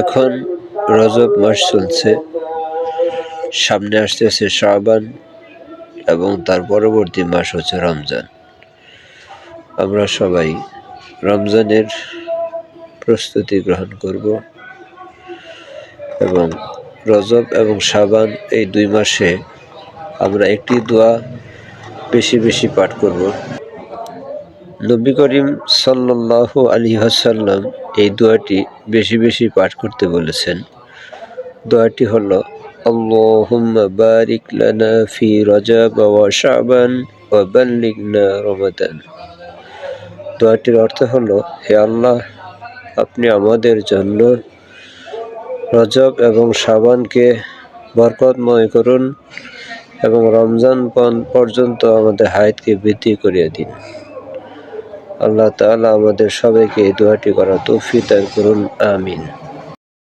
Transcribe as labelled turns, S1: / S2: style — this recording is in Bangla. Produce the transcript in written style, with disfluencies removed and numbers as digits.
S1: এখন রজব মাস চলছে, সামনে আসতেছে শাবান এবং তার পরবর্তী মাস হচ্ছে রমজান। আমরা সবাই রমজানের প্রস্তুতি গ্রহণ করব এবং রজব এবং শাবান এই 2 মাসে আমরা একটি দোয়া বেশি বেশি পাঠ করব। নবী করিম সাল্লাল্লাহু আলাইহি ওয়াসাল্লাম এই দোয়াটি বেশি বেশি পাঠ করতে বলেছেন। দোয়াটি হলো আল্লাহুম্মা বারিক লানা ফি রজব ওয়া শাবান ওয়া বাল্লিগনা রমাদান। দোয়াটির অর্থ হলো, হে আল্লাহ, আপনি আমাদের জন্য রজব এবং শাবানকে বরকতময় করুন এবং রমজান পর্যন্ত আমাদের হায়াতকে বৃদ্ধি করিয়ে দিন। আল্লাহ তাআলা আমাদের সবাইকে এই দোয়াটি করার তৌফিক দান করুন। আমিন।